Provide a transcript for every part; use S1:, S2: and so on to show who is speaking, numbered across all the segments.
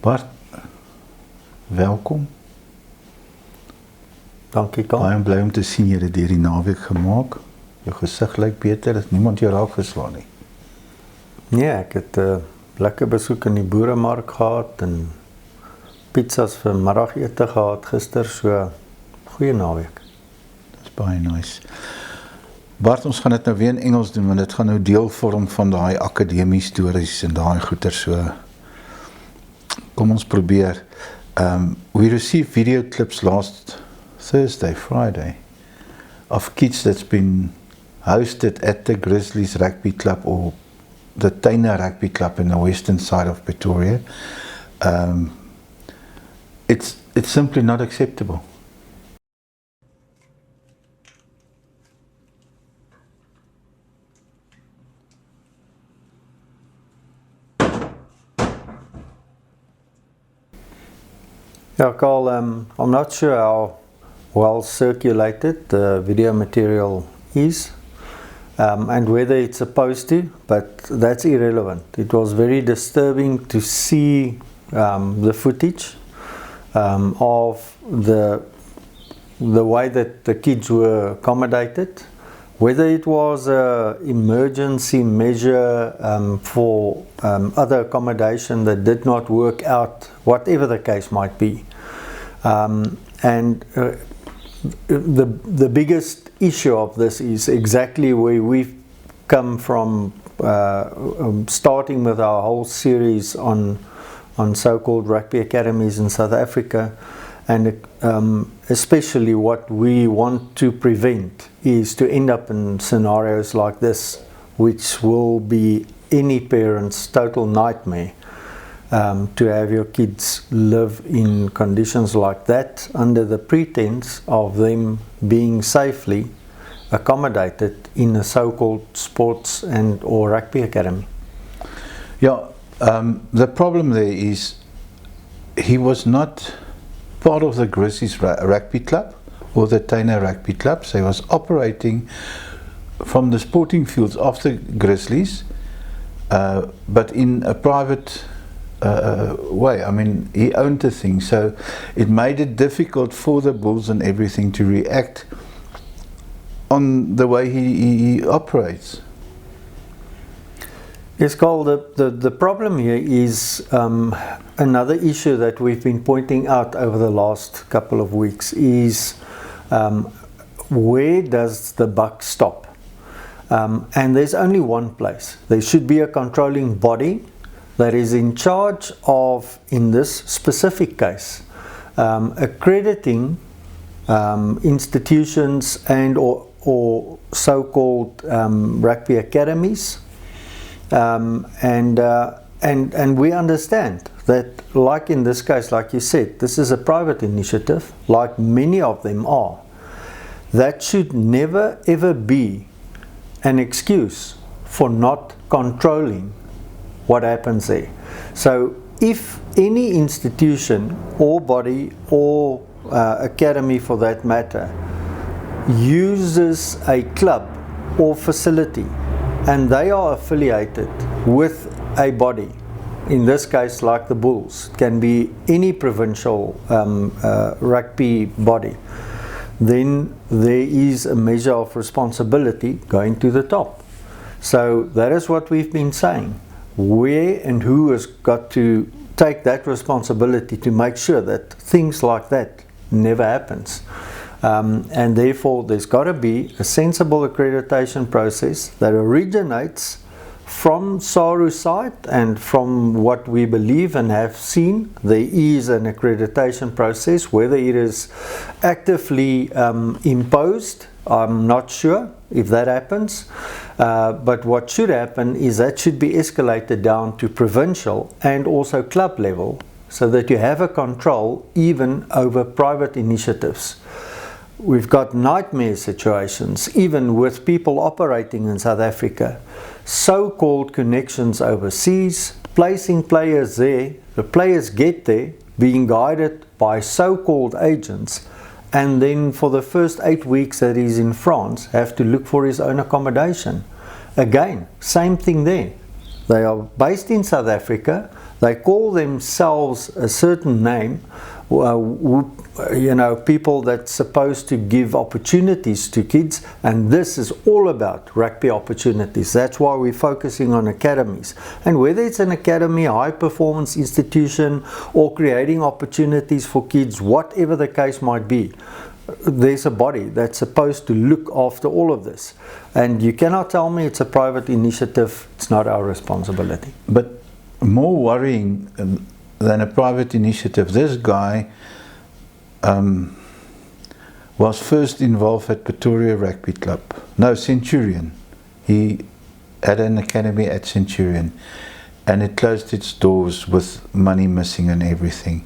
S1: Bart, welkom.
S2: Dankie, Karl.
S1: Baie bly om te sien jy het deur die naweek gemaak. Jou gesig lyk beter, het niemand jou raak geslaan nie.
S2: Nee, ek het 'n lekker besoek in die boeremark gehad en pizzas vir middagete gehad gister, so goeie naweek.
S1: Dis baie nice. Bart, ons gaan dit nou weer in Engels doen, want dit gaan nou deel vorm van daai Academy stories en daai goeie, so kom ons probeer. We received video clips last Thursday, Friday, of kids that's been hosted at the Grizzlies Rugby Club or the Taina Rugby Club in the western side of Pretoria. It's simply not acceptable.
S2: Yeah, Carl, I'm not sure how well circulated the video material is and whether it's supposed to, but that's irrelevant. It was very disturbing to see the footage of the way that the kids were accommodated. Whether it was an emergency measure for other accommodation that did not work out, whatever the case might be. The biggest issue of this is exactly where we've come from, starting with our whole series on so-called rugby academies in South Africa, and especially what we want to prevent is to end up in scenarios like this, which will be any parent's total nightmare, to have your kids live in conditions like that under the pretense of them being safely accommodated in a so-called sports and or rugby academy.
S1: Yeah, the problem there is he was not part of the Grizzlies Rugby Club or the Taina Rugby Club, so he was operating from the sporting fields of the Grizzlies, but in a private way. I mean, he owned the thing, so it made it difficult for the Bulls and everything to react on the way he operates.
S2: Yes, Carl, the problem here is another issue that we've been pointing out over the last couple of weeks is where does the buck stop? And there's only one place. There should be a controlling body that is in charge of, in this specific case, accrediting institutions and or so-called rugby academies, and we understand that, like in this case, like you said, this is a private initiative, like many of them are. That should never ever be an excuse for not controlling what happens there. So if any institution or body or academy for that matter uses a club or facility and they are affiliated with a body, in this case like the Bulls, it can be any provincial rugby body, then there is a measure of responsibility going to the top. So that is what we've been saying. Where and who has got to take that responsibility to make sure that things like that never happens. And therefore there's got to be a sensible accreditation process that originates from SARU's side, and from what we believe and have seen, there is an accreditation process. Whether it is actively imposed, I'm not sure if that happens, but what should happen is that should be escalated down to provincial and also club level, so that you have a control even over private initiatives. We've got nightmare situations, even with people operating in South Africa, so-called connections overseas, placing players there, the players get there, being guided by so-called agents, and then for the first 8 weeks that he's in France, have to look for his own accommodation. Again, same thing there. They are based in South Africa, they call themselves a certain name, people that's supposed to give opportunities to kids, and this is all about rugby opportunities. That's why we're focusing on academies. And whether it's an academy, a high performance institution, or creating opportunities for kids, whatever the case might be, there's a body that's supposed to look after all of this. And you cannot tell me it's a private initiative. It's not our responsibility.
S1: But more worrying than a private initiative, this guy was first involved at Pretoria Rugby Club. No, Centurion. He had an academy at Centurion, and it closed its doors with money missing and everything.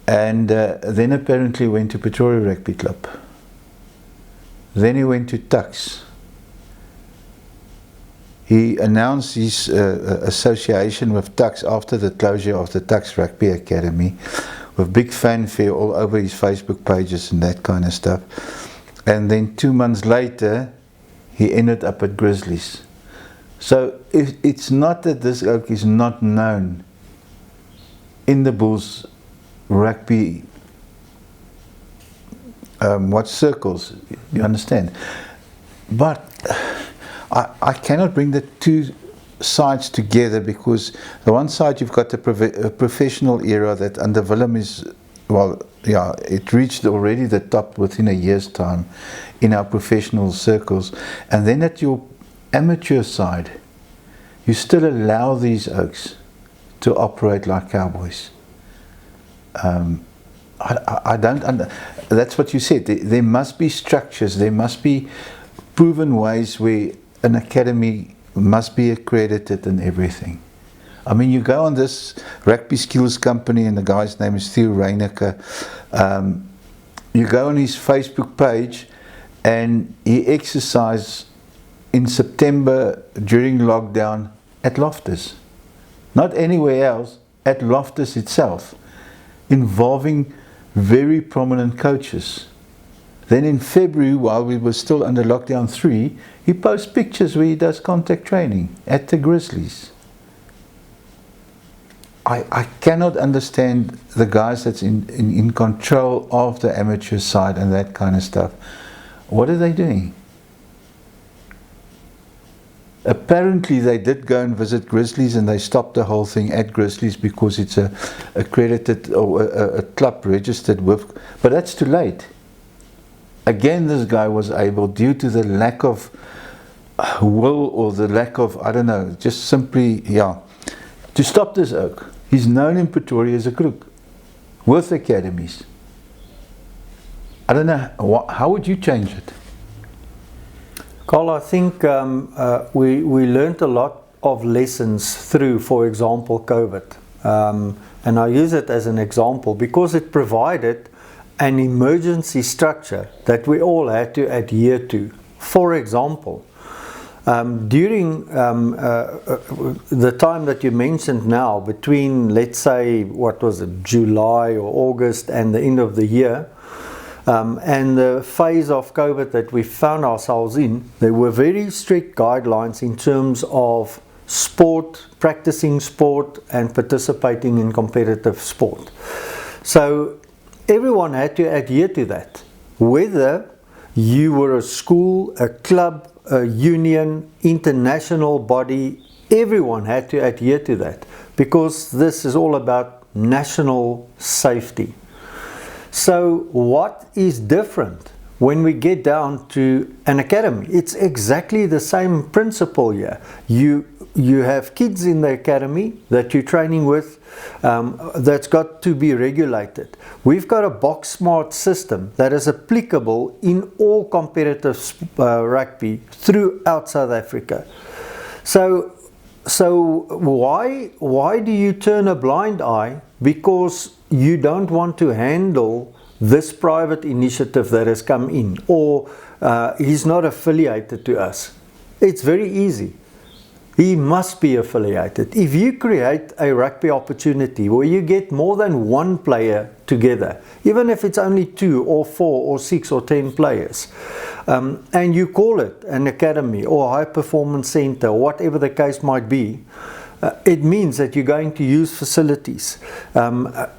S1: And then apparently went to Pretoria Rugby Club. Then he went to Tuks. He announced his association with Tuks after the closure of the Tuks Rugby Academy, with big fanfare all over his Facebook pages and that kind of stuff. And then 2 months later, he ended up at Grizzlies. So it's not that this oak is not known in the Bulls rugby circles, you understand? But I cannot bring the two sides together, because the one side you've got the professional era that under Willem is, well, yeah, it reached already the top within a year's time in our professional circles, and then at your amateur side you still allow these oaks to operate like cowboys. I don't that's what you said. There must be structures, there must be proven ways where an academy must be accredited and everything. I mean, you go on this Rugby Skills Company, and the guy's name is Theo Reineke. You go on his Facebook page, and he exercised in September during lockdown at Loftus. Not anywhere else, at Loftus itself, involving very prominent coaches. Then in February, while we were still under lockdown 3, he posts pictures where he does contact training at the Grizzlies. I cannot understand the guys that's in control of the amateur side and that kind of stuff. What are they doing? Apparently they did go and visit Grizzlies, and they stopped the whole thing at Grizzlies because it's a accredited or a club registered with, but that's too late. Again, this guy was able, due to the lack of will or the lack of, I don't know, just simply, to stop this oak. He's known in Pretoria as a crook with academies. I don't know, how would you change it?
S2: Carl, I think we learned a lot of lessons through, for example, COVID. And I use it as an example because it provided an emergency structure that we all had to adhere to. For example, during the time that you mentioned now, between, let's say, what was it, July or August and the end of the year, and the phase of COVID that we found ourselves in, there were very strict guidelines in terms of sport, practicing sport and participating in competitive sport. So everyone had to adhere to that. Whether you were a school, a club, a union, international body, everyone had to adhere to that, because this is all about national safety. So what is different when we get down to an academy? It's exactly the same principle here. You have kids in the academy that you're training with, that's got to be regulated. We've got a box smart system that is applicable in all competitive rugby throughout South Africa. So why do you turn a blind eye? Because you don't want to handle this private initiative that has come in, or he's not affiliated to us. It's very easy. He must be affiliated. If you create a rugby opportunity where you get more than one player together, even if it's only 2 or 4 or 6 or 10 players, and you call it an academy or a high performance center, or whatever the case might be, it means that you're going to use facilities.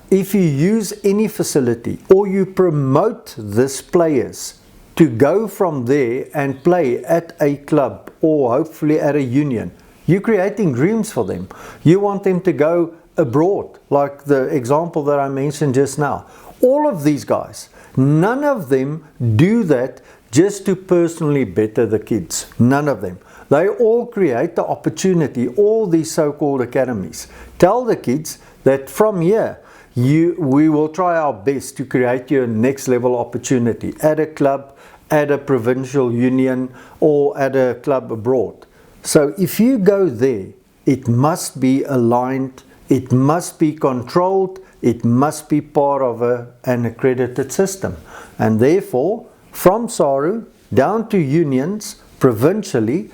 S2: If you use any facility or you promote these players to go from there and play at a club or hopefully at a union, you're creating dreams for them. You want them to go abroad, like the example that I mentioned just now. All of these guys, none of them do that just to personally better the kids. None of them. They all create the opportunity, all these so-called academies. Tell the kids that from here, we will try our best to create your next level opportunity at a club, at a provincial union, or at a club abroad. So if you go there, it must be aligned, it must be controlled, it must be part of an accredited system. And therefore, from SARU down to unions, provincially,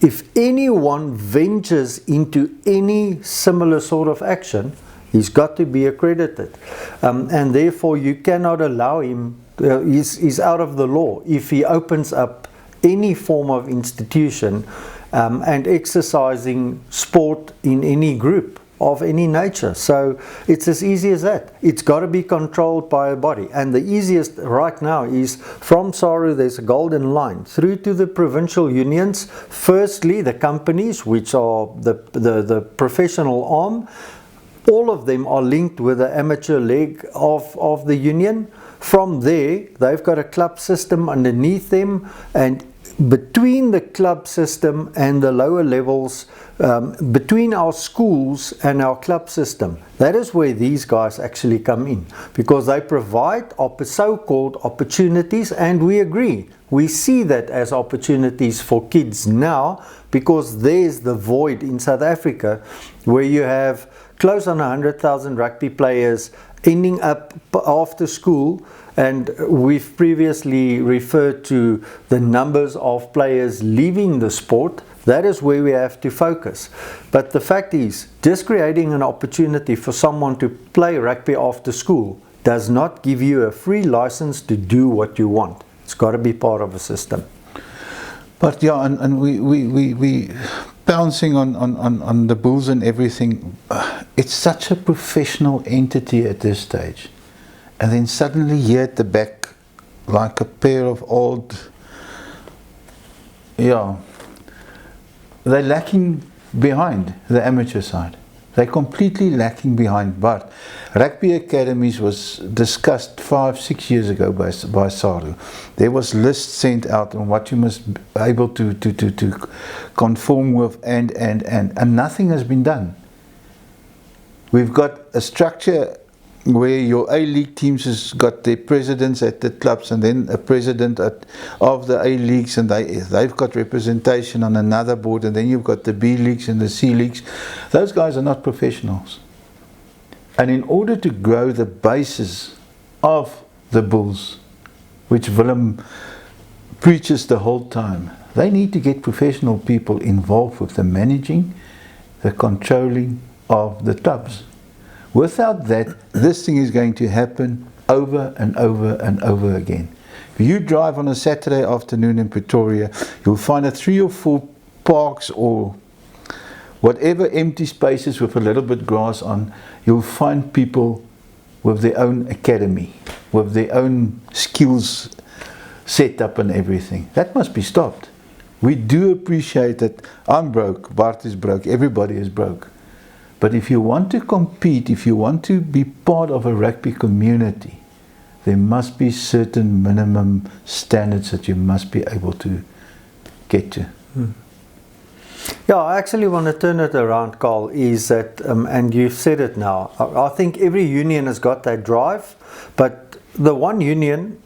S2: if anyone ventures into any similar sort of action, he's got to be accredited. And therefore, you cannot allow him, he's out of the law if he opens up any form of institution and exercising sport in any group of any nature. So it's as easy as that. It's got to be controlled by a body. And the easiest right now is from SARU, there's a golden line through to the provincial unions. Firstly, the companies, which are the professional arm, all of them are linked with the amateur leg of the union. From there, they've got a club system underneath them, and between the club system and the lower levels, between our schools and our club system, that is where these guys actually come in, because they provide so-called opportunities, and we agree. We see that as opportunities for kids now, because there's the void in South Africa where you have close on 100,000 rugby players ending up after school. And we've previously referred to the numbers of players leaving the sport. That is where we have to focus. But the fact is, just creating an opportunity for someone to play rugby after school does not give you a free license to do what you want. It's got to be part of a system.
S1: But yeah, and we bouncing on the Bulls and everything. It's such a professional entity at this stage. And then suddenly here at the back, like a pair of old, they're lacking behind the amateur side. They're completely lacking behind. But Rugby Academies was discussed 5-6 years ago by SARU. There was lists sent out on what you must be able to conform with, and nothing has been done. We've got a structure where your A-League teams has got their presidents at the clubs, and then a president of the A-Leagues, and they've got representation on another board, and then you've got the B-Leagues and the C-Leagues. Those guys are not professionals. And in order to grow the basis of the Bulls, which Willem preaches the whole time, they need to get professional people involved with the managing, the controlling of the clubs. Without that, this thing is going to happen over and over and over again. If you drive on a Saturday afternoon in Pretoria, you'll find 3 or 4 parks or whatever empty spaces with a little bit grass on. You'll find people with their own academy, with their own skills set up and everything. That must be stopped. We do appreciate that I'm broke, Bart is broke, everybody is broke. But if you want to compete, if you want to be part of a rugby community, there must be certain minimum standards that you must be able to get to.
S2: Yeah, I actually want to turn it around, Carl, is that, and you've said it now, I think every union has got that drive, but the one union,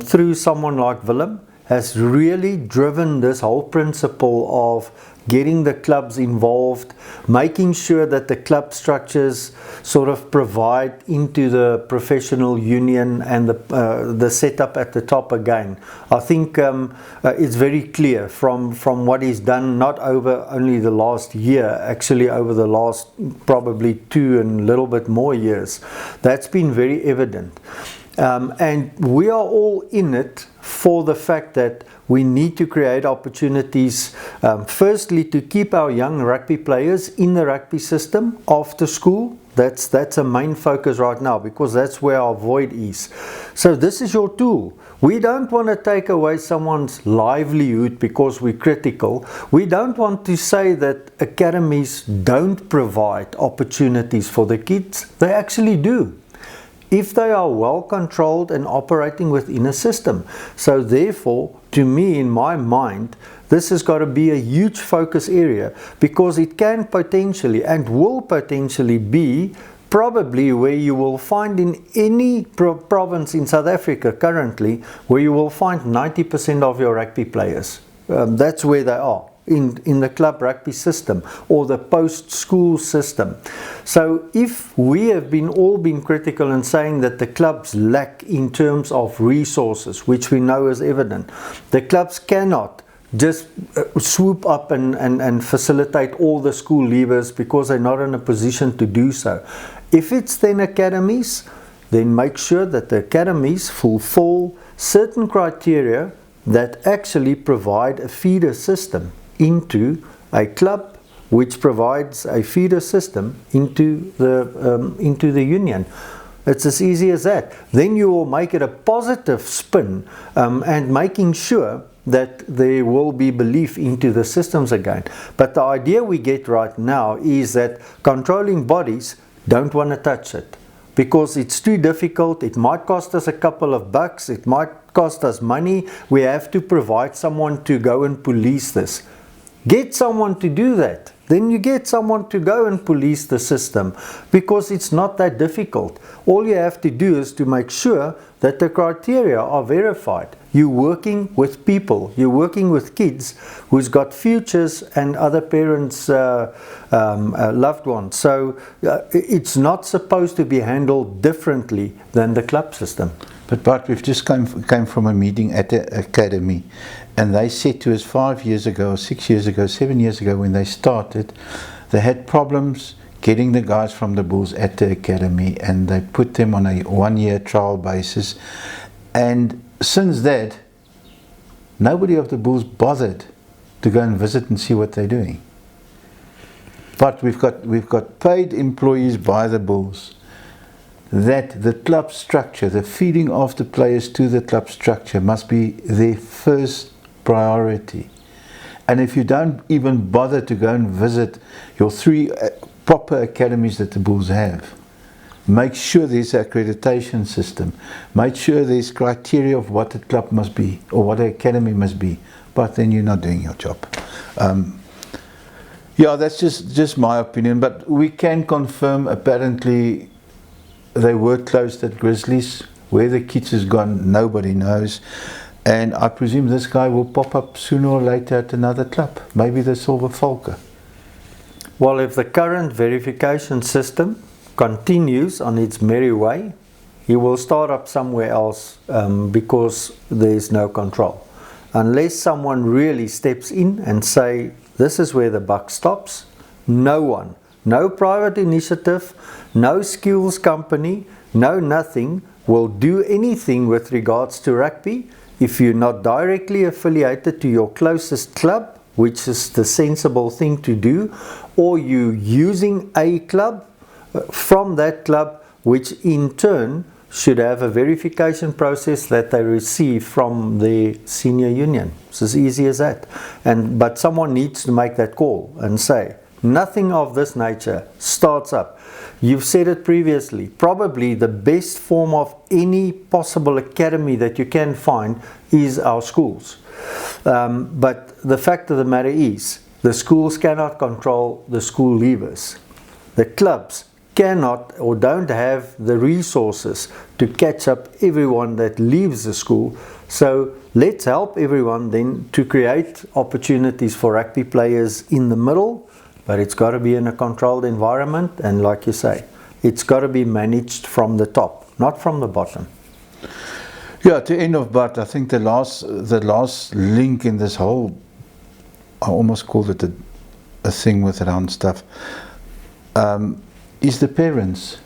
S2: through someone like Willem, has really driven this whole principle of getting the clubs involved, making sure that the club structures sort of provide into the professional union and the setup at the top again. I think it's very clear from what he's done, not over only the last year, actually over the last probably 2 and a little bit more years. That's been very evident. And we are all in it for the fact that we need to create opportunities, firstly to keep our young rugby players in the rugby system after school. That's a main focus right now, because that's where our void is. So this is your tool. We don't want to take away someone's livelihood because we're critical. We don't want to say that academies don't provide opportunities for the kids. They actually do, if they are well controlled and operating within a system. So therefore, to me, in my mind, this has got to be a huge focus area, because it can potentially and will potentially be probably where you will find in any province in South Africa currently, where you will find 90% of your rugby players. That's where they are. In the club rugby system or the post-school system. So if we have all been critical in saying that the clubs lack in terms of resources, which we know is evident, the clubs cannot just swoop up and facilitate all the school leavers because they're not in a position to do so. If it's then academies, then make sure that the academies fulfill certain criteria that actually provide a feeder system into a club, which provides a feeder system into the union. It's as easy as that. Then you will make it a positive spin, and making sure that there will be belief into the systems again. But the idea we get right now is that controlling bodies don't want to touch it, because it's too difficult. It might cost us a couple of bucks, it might cost us money. We have to provide someone to go and police this. Get someone to do that. Then you get someone to go and police the system, because it's not that difficult. All you have to do is to make sure that the criteria are verified. You're working with people, you're working with kids who's got futures and other parents' loved ones. So it's not supposed to be handled differently than the club system.
S1: But Bart, we've just came from a meeting at the academy, and they said to us 5 years ago, 6 years ago, 7 years ago, when they started, they had problems getting the guys from the Bulls at the academy, and they put them on a 1-year trial basis. And since that, nobody of the Bulls bothered to go and visit and see what they're doing. But we've got paid employees by the Bulls, that the club structure, the feeding of the players to the club structure must be their first priority. And if you don't even bother to go and visit your 3 proper academies that the Bulls have, make sure there's an accreditation system, make sure there's criteria of what a club must be or what an academy must be, but then you're not doing your job. Yeah, that's just my opinion, but we can confirm apparently they were closed at Grizzlies. Where the kids has gone, nobody knows. And I presume this guy will pop up sooner or later at another club, maybe the Silver Falcon.
S2: Well, if the current verification system continues on its merry way, he will start up somewhere else, because there's no control. Unless someone really steps in and say, this is where the buck stops, no one, no private initiative, no skills company, no nothing will do anything with regards to rugby if you're not directly affiliated to your closest club, which is the sensible thing to do, or you using a club from that club, which in turn should have a verification process that they receive from the senior union. It's as easy as that. But someone needs to make that call and say, nothing of this nature starts up. You've said it previously, probably the best form of any possible academy that you can find is our schools. But the fact of the matter is, the schools cannot control the school leavers. The clubs cannot or don't have the resources to catch up everyone that leaves the school. So let's help everyone then to create opportunities for rugby players in the middle, but it's got to be in a controlled environment, and like you say, it's got to be managed from the top, not from the bottom.
S1: Yeah, to end of, but I think the last link in this whole, I almost called it a thing with around stuff, is the parents.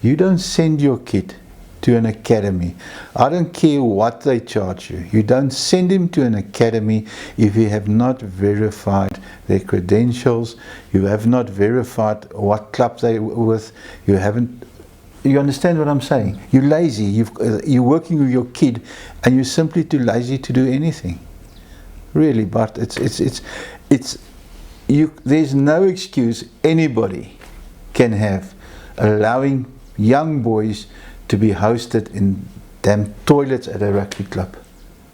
S1: You don't send your kid to an academy. I don't care what they charge you. You don't send him to an academy if you have not verified their credentials, you have not verified what club they're with, you understand what I'm saying? You're lazy, you're working with your kid and you're simply too lazy to do anything. Really, but there's no excuse anybody can have allowing young boys to be hosted in damn toilets at a rugby club.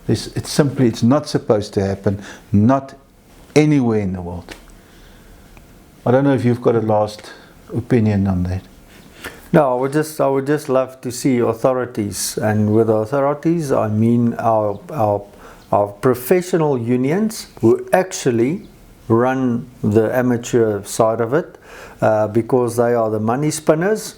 S1: It's not supposed to happen, not anywhere in the world. I don't know if you've got a last opinion on that.
S2: No, I would just love to see authorities, and with authorities I mean our professional unions who actually run the amateur side of it, because they are the money spinners,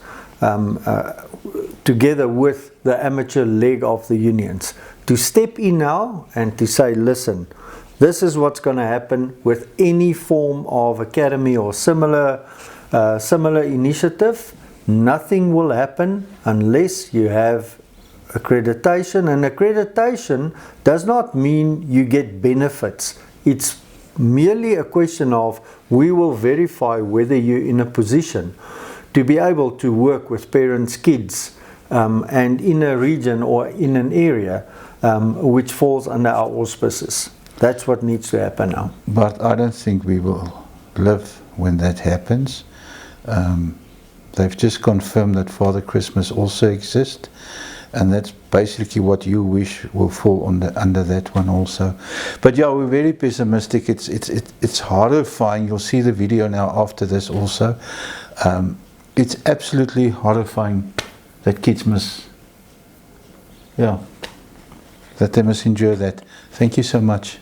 S2: together with the amateur leg of the unions, to step in now and to say, listen, this is what's going to happen with any form of academy or similar initiative. Nothing will happen unless you have accreditation, and accreditation does not mean you get benefits. It's merely a question of, we will verify whether you're in a position to be able to work with parents' kids, and in a region or in an area which falls under our auspices. That's what needs to happen now.
S1: But I don't think we will live when that happens. They've just confirmed that Father Christmas also exists, and that's basically what you wish will fall under that one also. But yeah, we're very pessimistic. It's horrifying. You'll see the video now after this also. It's absolutely horrifying that kids that they must endure that. Thank you so much.